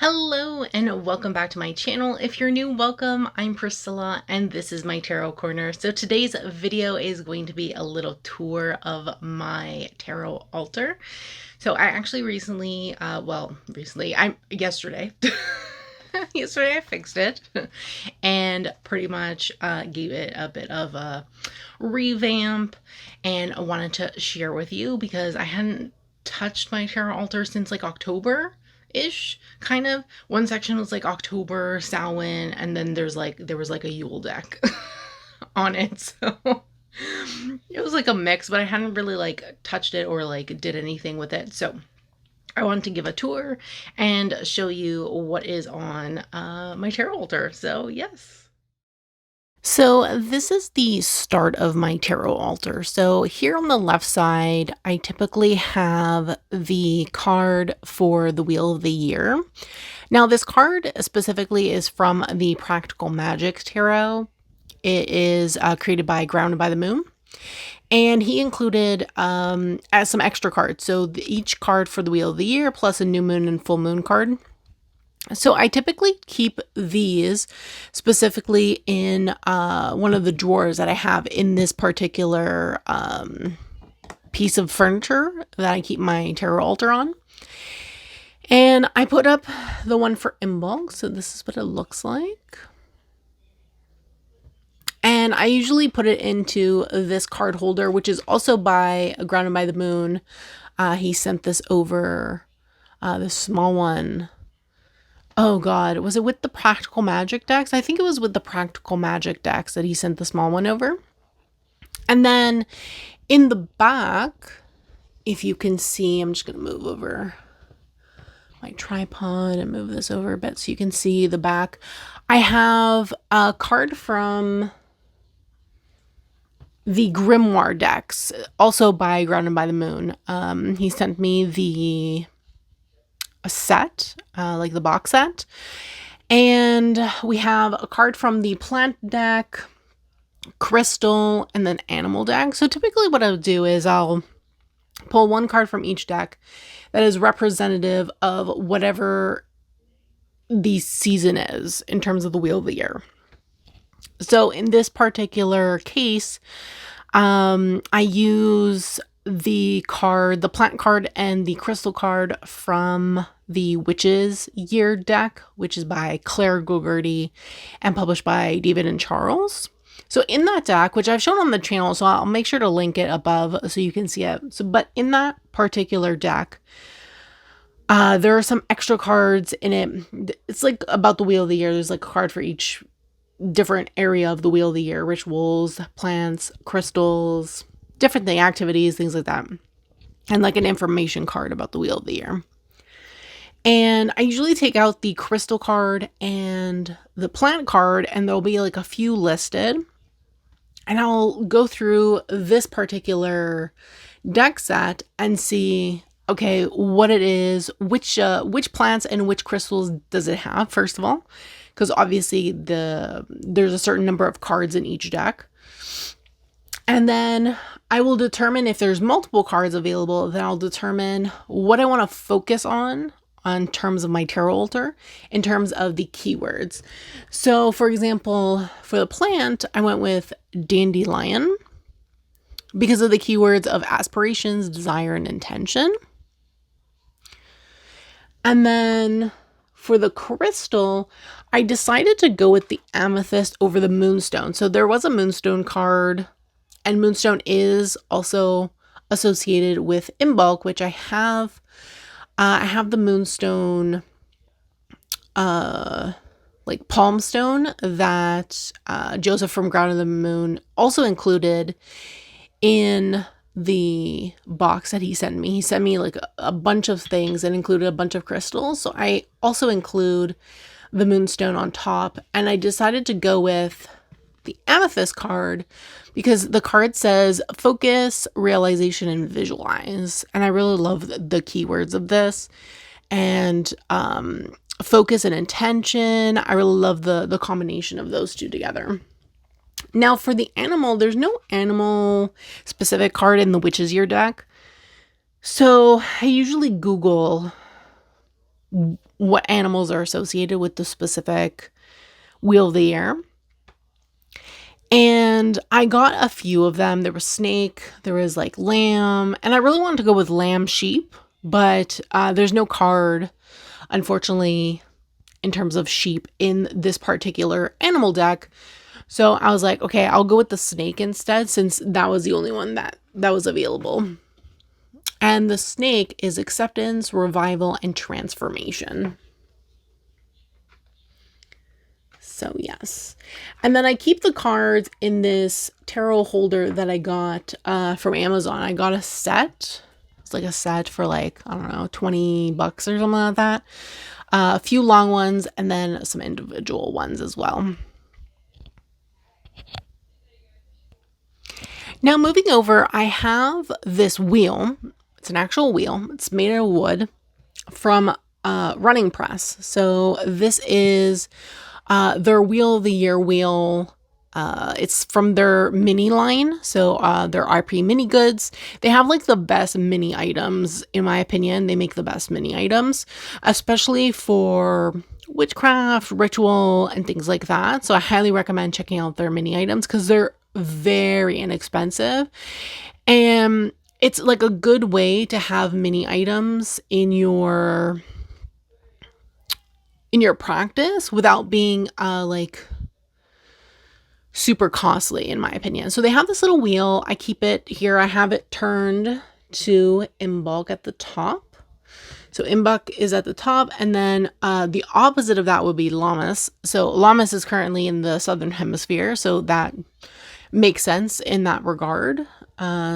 Hello and welcome back to my channel. If you're new, welcome. I'm Priscilla and this is my Tarot Corner. So today's video is going to be a little tour of my tarot altar. So I actually yesterday, yesterday I fixed it and pretty much gave it a bit of a revamp, and I wanted to share with you because I hadn't touched my tarot altar since like October-ish, kind of. One section was like October, Samhain, and then there was like a Yule deck on it. So it was like a mix, but I hadn't really like touched it or like did anything with it. So I wanted to give a tour and show you what is on my tarot altar. So yes. So this is the start of my tarot altar. So here on the left side, I typically have the card for the Wheel of the Year. Now this card specifically is from the Practical Magic Tarot. It is created by Grounded by the Moon. And he included as some extra cards. So each card for the Wheel of the Year plus a new moon and full moon card. So I typically keep these specifically in one of the drawers that I have in this particular piece of furniture that I keep my tarot altar on. And I put up the one for Imbolc. So this is what it looks like. And I usually put it into this card holder, which is also by Grounded by the Moon. He sent this over, this small one. Oh God, was it with the Practical Magic decks? I think it was with the Practical Magic decks that he sent the small one over. And then in the back, if you can see, I'm just going to move over my tripod and move this over a bit so you can see the back. I have a card from the Grimoire decks, also by Grounded by the Moon. He sent me a set, like the box set. And we have a card from the plant deck, crystal, and then animal deck. So typically what I'll do is I'll pull one card from each deck that is representative of whatever the season is in terms of the Wheel of the Year. So in this particular case, I use the plant card and the crystal card from the Witches Year deck, which is by Claire Gogarty and published by David and Charles. So in that deck, which I've shown on the channel, so I'll make sure to link it above so you can see it. So, but in that particular deck, there are some extra cards in it. It's like about the Wheel of the Year. There's like a card for each different area of the Wheel of the Year: rituals, plants, crystals, different activities, things like that. And like an information card about the Wheel of the Year. And I usually take out the crystal card and the plant card, and there'll be like a few listed. And I'll go through this particular deck set and see, okay, what it is, which plants and which crystals does it have, first of all, because obviously there's a certain number of cards in each deck. And then I will determine if there's multiple cards available, then I'll determine what I want to focus on terms of my tarot altar, in terms of the keywords. So for example, for the plant, I went with dandelion because of the keywords of aspirations, desire, and intention. And then for the crystal, I decided to go with the amethyst over the moonstone. So there was a moonstone card, and moonstone is also associated with Imbolc, which I have. I have the moonstone, like palm stone that Joseph from Grounded the Moon also included in the box that he sent me. He sent me like a bunch of things and included a bunch of crystals. So I also include the moonstone on top, and I decided to go with the amethyst card because the card says focus, realization, and visualize. And I really love the keywords of this, and focus and intention. I really love the combination of those two together. Now for the animal, there's no animal specific card in the Witches Year deck. So I usually Google what animals are associated with the specific wheel of the year. And I got a few of them. There was snake, there was like lamb, and I really wanted to go with lamb sheep, but there's no card, unfortunately, in terms of sheep in this particular animal deck. So I was like, okay, I'll go with the snake instead, since that was the only one that was available. And the snake is acceptance, revival, and transformation. So yes. And then I keep the cards in this tarot holder that I got from Amazon. I got a set. It's like a set for like, I don't know, $20 or something like that. A few long ones and then some individual ones as well. Now moving over, I have this wheel. It's an actual wheel. It's made out of wood from Running Press. So this is their Wheel of the Year wheel. It's from their mini line. So their RP mini goods. They have like the best mini items, in my opinion. They make the best mini items, especially for witchcraft, ritual, and things like that. So I highly recommend checking out their mini items because they're very inexpensive. And it's like a good way to have mini items in your practice without being like super costly, in my opinion. So they have this little wheel. I keep it here. I have it turned to Imbolc at the top. So Imbolc is at the top, and then the opposite of that would be Lammas. So Lammas is currently in the southern hemisphere, so that makes sense in that regard.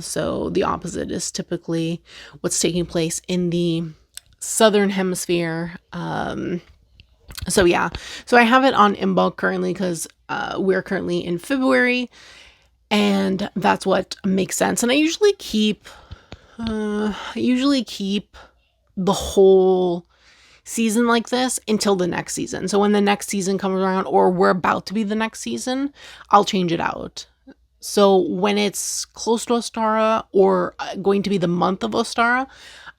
So the opposite is typically what's taking place in the southern hemisphere. So yeah, so I have it on Imbolc currently because we're currently in February, and that's what makes sense. And I usually keep the whole season like this until the next season. So when the next season comes around, or we're about to be the next season, I'll change it out. So when it's close to Ostara or going to be the month of Ostara,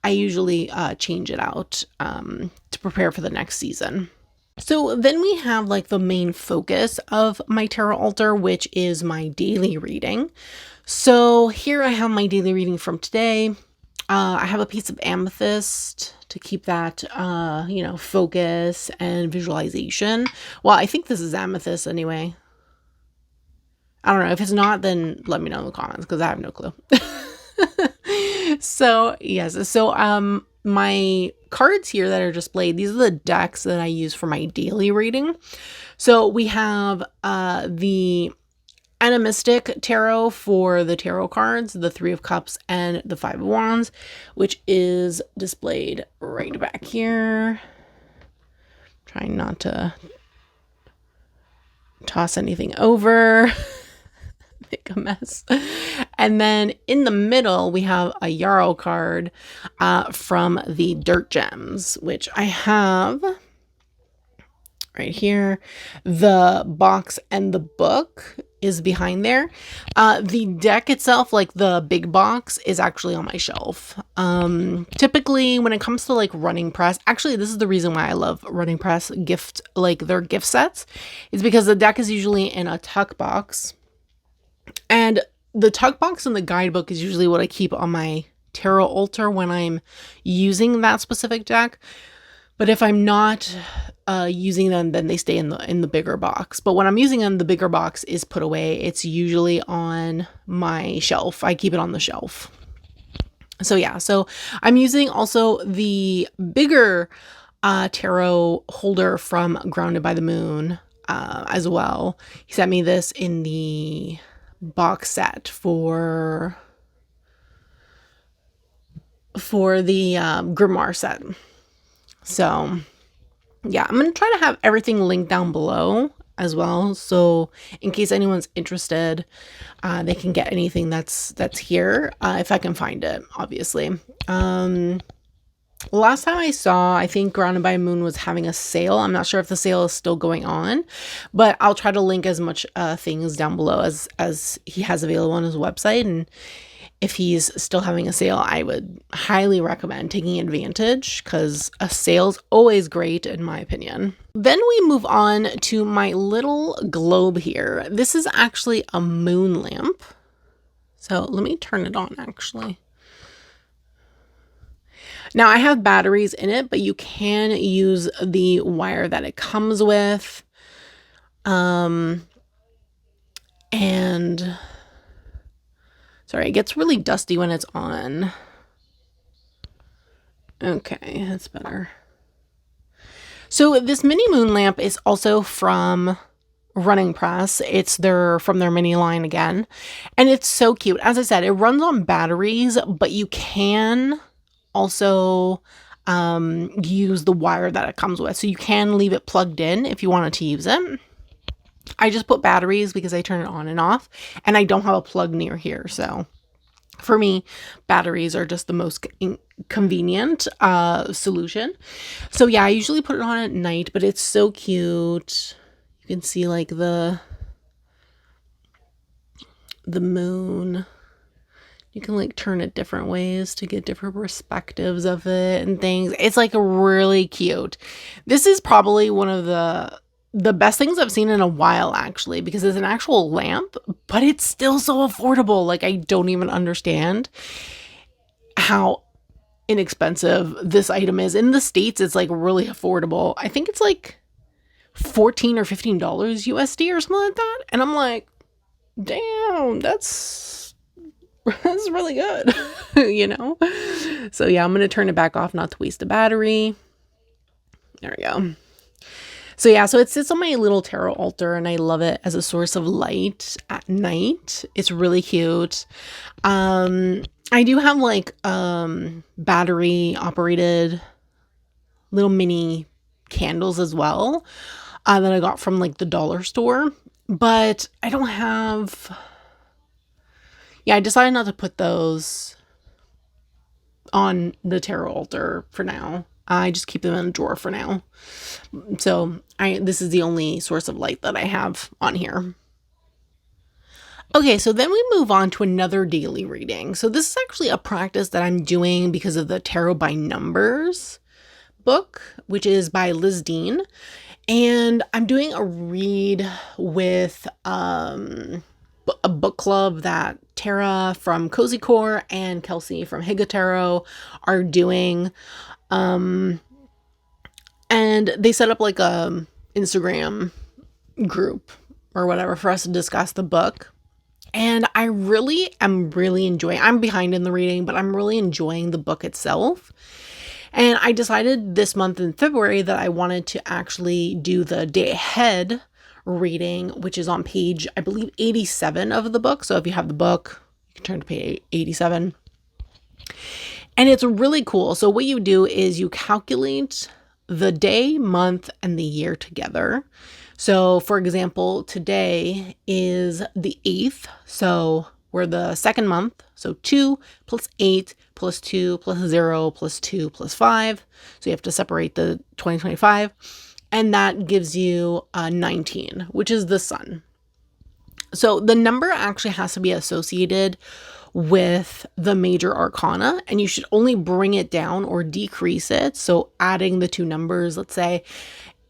I usually change it out to prepare for the next season. So then we have like the main focus of my tarot altar, which is my daily reading. So here I have my daily reading from today. I have a piece of amethyst to keep that, focus and visualization. Well, I think this is amethyst anyway. I don't know. If it's not, then let me know in the comments because I have no clue. So, yes. So, my cards here that are displayed, these are the decks that I use for my daily reading. So, we have the Animistic Tarot for the tarot cards, the Three of Cups and the Five of Wands, which is displayed right back here. Trying not to toss anything over. Make a mess. And then in the middle, we have a Yarrow card from the Dirt Gems, which I have right here. The box and the book is behind there. The deck itself, like the big box, is actually on my shelf. Typically when it comes to like Running Press, actually this is the reason why I love Running Press gift, like their gift sets, is because the deck is usually in a tuck box. And the tuck box and the guidebook is usually what I keep on my tarot altar when I'm using that specific deck. But if I'm not using them, then they stay in the bigger box. But when I'm using them, the bigger box is put away. It's usually on my shelf. I keep it on the shelf. So yeah, so I'm using also the bigger tarot holder from Grounded by the Moon as well. He sent me this in the box set for the grimoire set. So yeah, I'm gonna try to have everything linked down below as well, so in case anyone's interested, they can get anything that's here if I can find it, obviously. Last time I saw, I think Grounded by Moon was having a sale. I'm not sure if the sale is still going on, but I'll try to link as much things down below as he has available on his website. And if he's still having a sale, I would highly recommend taking advantage because a sale's always great in my opinion. Then we move on to my little globe here. This is actually a moon lamp. So let me turn it on actually. Now I have batteries in it, but you can use the wire that it comes with. And sorry, it gets really dusty when it's on. Okay, that's better. So this mini moon lamp is also from Running Press. It's from their mini line again. And it's so cute. As I said, it runs on batteries, but you can also use the wire that it comes with. So you can leave it plugged in if you wanted to use it. I just put batteries because I turn it on and off, and I don't have a plug near here. So for me, batteries are just the most convenient solution. So yeah, I usually put it on at night, but it's so cute. You can see like the moon. You can like turn it different ways to get different perspectives of it and things. It's like really cute. This is probably one of the best things I've seen in a while, actually, because it's an actual lamp, but it's still so affordable. Like, I don't even understand how inexpensive this item is. In the States, it's like really affordable. I think it's like $14 or $15 USD or something like that. And I'm like, damn, that's really good, you know? So yeah, I'm going to turn it back off, not to waste a battery. There we go. So yeah, so it sits on my little tarot altar, and I love it as a source of light at night. It's really cute. I do have like battery operated little mini candles as well that I got from like the dollar store, but I don't have. Yeah, I decided not to put those on the tarot altar for now. I just keep them in a drawer for now. So this is the only source of light that I have on here. Okay, so then we move on to another daily reading. So this is actually a practice that I'm doing because of the Tarot by Numbers book, which is by Liz Dean. And I'm doing a read with a book club that Tara from Cozy Core and Kelsey from Higa Tarot are doing. And they set up like a Instagram group or whatever for us to discuss the book. And I really am enjoying, I'm behind in the reading, but I'm really enjoying the book itself. And I decided this month in February that I wanted to actually do the day ahead reading, which is on page, I believe, 87 of the book. So if you have the book, you can turn to page 87. And it's really cool. So what you do is you calculate the day, month, and the year together. So for example, today is the 8th. So we're the second month. So 2 plus 8 plus 2 plus 0 plus 2 plus 5. So you have to separate the 2025. And that gives you 19, which is the sun. So the number actually has to be associated with the major arcana, and you should only bring it down or decrease it. So adding the two numbers, let's say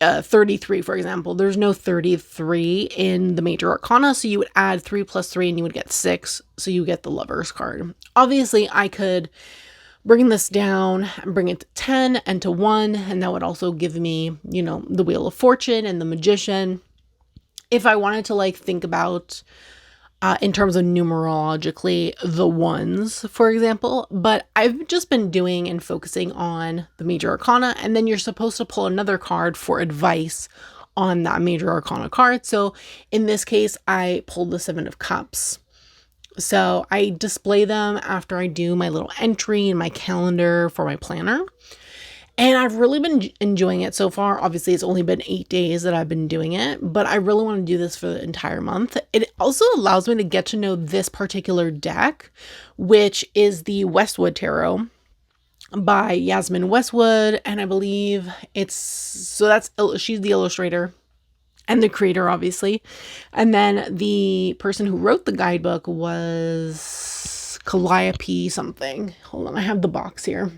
33, for example, there's no 33 in the major arcana. So you would add 3 plus 3 and you would get 6. So you get the Lover's card. Obviously, I could bring this down and bring it to 10 and to 1. And that would also give me, the Wheel of Fortune and the Magician. If I wanted to like think about in terms of numerologically the ones, for example, but I've just been doing and focusing on the major arcana, and then you're supposed to pull another card for advice on that major arcana card. So in this case, I pulled the 7 of Cups. So I display them after I do my little entry in my calendar for my planner. And I've really been enjoying it so far. Obviously, it's only been 8 days that I've been doing it, but I really want to do this for the entire month. It also allows me to get to know this particular deck, which is the Westwood Tarot by Yasmin Westwood. And I believe she's the illustrator and the creator, obviously. And then the person who wrote the guidebook was Calliope something. Hold on, I have the box here.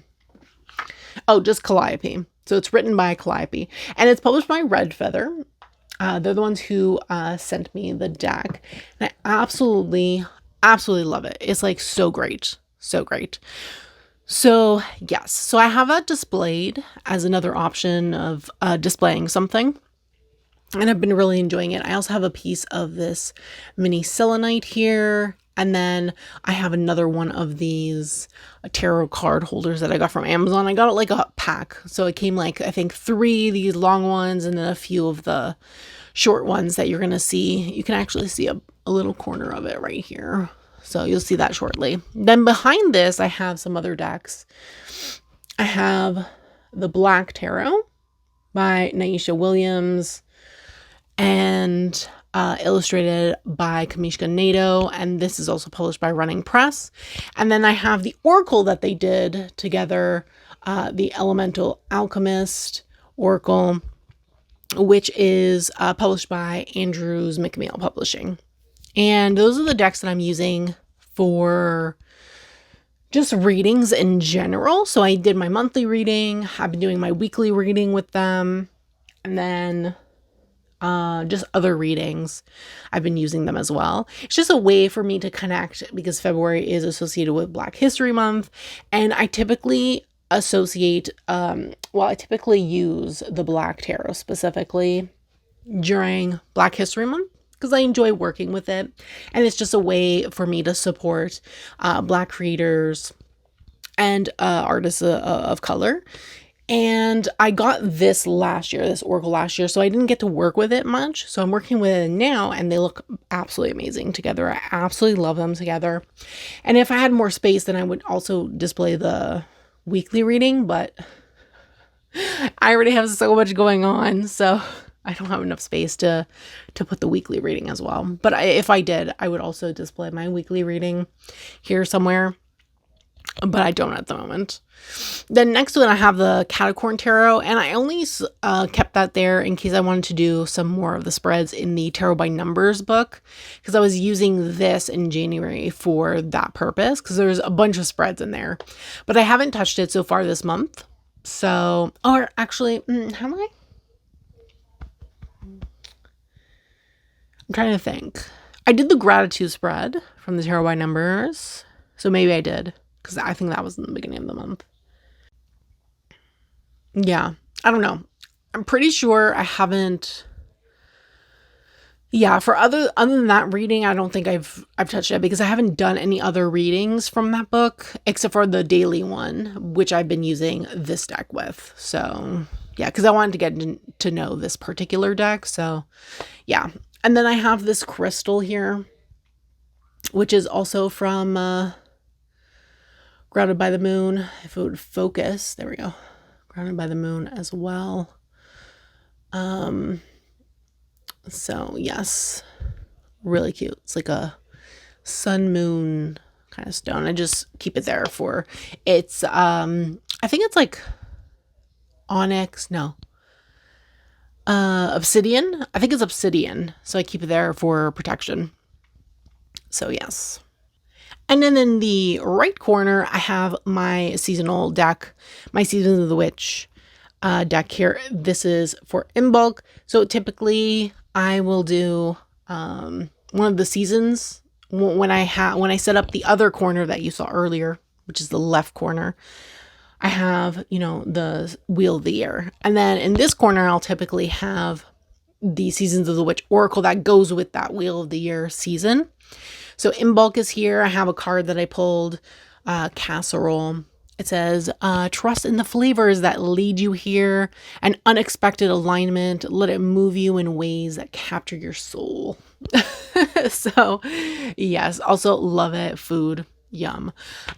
Oh, just Calliope. So it's written by Calliope, and it's published by Red Feather. They're the ones who sent me the deck, and I absolutely love it. It's like so great, so great. So yes, so I have that displayed as another option of displaying something, and I've been really enjoying it. I also have a piece of this mini selenite here. And then I have another one of these tarot card holders that I got from Amazon. I got it like a pack. So it came like, I think 3 of these long ones and then a few of the short ones that you're going to see. You can actually see a little corner of it right here. So you'll see that shortly. Then behind this, I have some other decks. I have the Black Tarot by Naisha Williams and illustrated by Kamishka Nato, and this is also published by Running Press. And then I have the Oracle that they did together, the Elemental Alchemist Oracle, which is published by Andrews McMail Publishing. And those are the decks that I'm using for just readings in general. So I did my monthly reading, I've been doing my weekly reading with them, and then just other readings. I've been using them as well. It's just a way for me to connect because February is associated with Black History Month. And I typically associate, I typically use the Black Tarot specifically during Black History Month because I enjoy working with it. And it's just a way for me to support Black creators and artists of color. And I got this Oracle last year, so I didn't get to work with it much. So I'm working with it now, and they look absolutely amazing together. I absolutely love them together. And if I had more space, then I would also display the weekly reading, but I already have so much going on, so I don't have enough space to put the weekly reading as well. But if I did, I would also display my weekly reading here somewhere. But I don't at the moment. Then next to it, I have the Catacorn Tarot, and I only kept that there in case I wanted to do some more of the spreads in the Tarot by Numbers book, because I was using this in January for that purpose, because there's a bunch of spreads in there. But I haven't touched it so far this month. So, or actually, have I? I'm trying to think. I did the gratitude spread from the Tarot by Numbers, so maybe I did. Because I think that was in the beginning of the month. Yeah, I don't know. I'm pretty sure I haven't. Yeah, for other than that reading, I don't think I've touched it because I haven't done any other readings from that book except for the daily one, which I've been using this deck with. So yeah, because I wanted to get to know this particular deck. So yeah, and then I have this crystal here, which is also from. Grounded by the Moon, if it would focus, there we go. Grounded by the Moon as well. So yes, really cute. It's like a sun moon kind of stone. I just keep it there for, it's, I think it's like onyx, no. Obsidian. I think it's obsidian. So I keep it there for protection. So yes. And then in the right corner, I have my seasonal deck, my Seasons of the Witch deck here. This is for in bulk. So typically I will do one of the seasons when I set up the other corner that you saw earlier, which is the left corner. I have, the Wheel of the Year. And then in this corner, I'll typically have the Seasons of the Witch Oracle that goes with that Wheel of the Year season. So in bulk is here. I have a card that I pulled, Casserole. It says, trust in the flavors that lead you here. An unexpected alignment. Let it move you in ways that capture your soul. So, yes. Also love it. Food. Yum.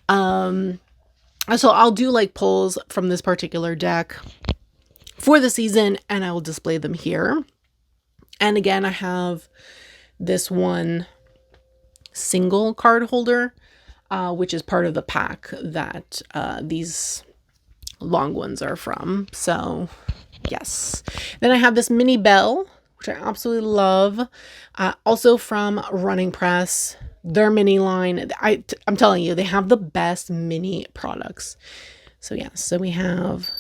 So I'll do like pulls from this particular deck for the season, and I will display them here. And again, I have this one single card holder, which is part of the pack that these long ones are from. So yes. Then I have this mini bell, which I absolutely love. Also from Running Press. their mini line, I'm telling you, they have the best mini products. So yeah, so we have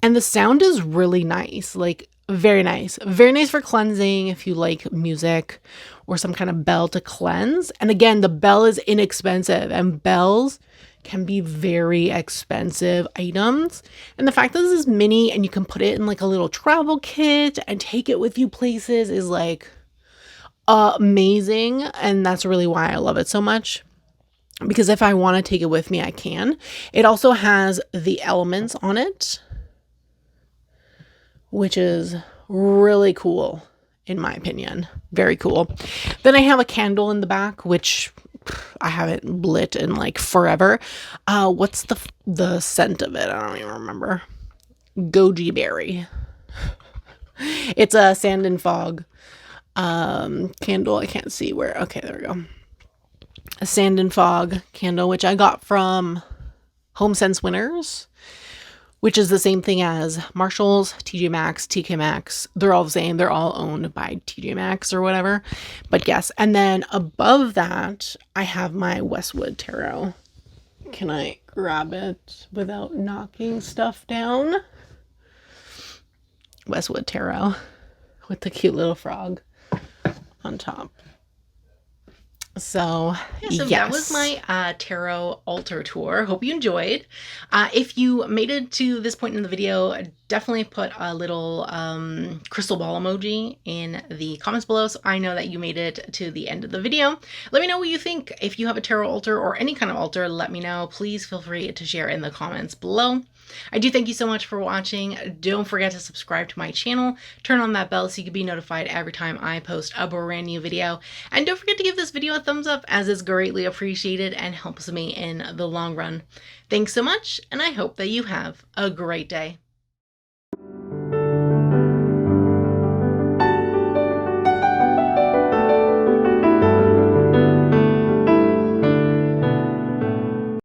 and the sound is really nice, like very nice. Very nice for cleansing if you like music or some kind of bell to cleanse. And again, the bell is inexpensive and bells can be very expensive items. And the fact that this is mini and you can put it in like a little travel kit and take it with you places is like amazing. And that's really why I love it so much. Because if I want to take it with me, I can. It also has the elements on it, which is really cool, in my opinion. Very cool. Then I have a candle in the back, which I haven't lit in like forever. What's the scent of it? I don't even remember. Goji berry. It's a sand and fog candle. I can't see where. Okay, there we go. A sand and fog candle, which I got from Home Sense Winners, which is the same thing as Marshalls, TJ Maxx, TK Maxx. They're all the same. They're all owned by TJ Maxx or whatever. But yes, and then above that, I have my Westwood Tarot. Can I grab it without knocking stuff down? Westwood Tarot with the cute little frog on top. So, yes. That was my tarot altar tour. Hope you enjoyed. If you made it to this point in the video, definitely put a little crystal ball emoji in the comments below so I know that you made it to the end of the video. Let me know what you think. If you have a tarot altar or any kind of altar, let me know. Please feel free to share in the comments below. I do thank you so much for watching. Don't forget to subscribe to my channel. Turn on that bell so you can be notified every time I post a brand new video. And don't forget to give this video a thumbs up, as it's greatly appreciated and helps me in the long run. Thanks so much, and I hope that you have a great day.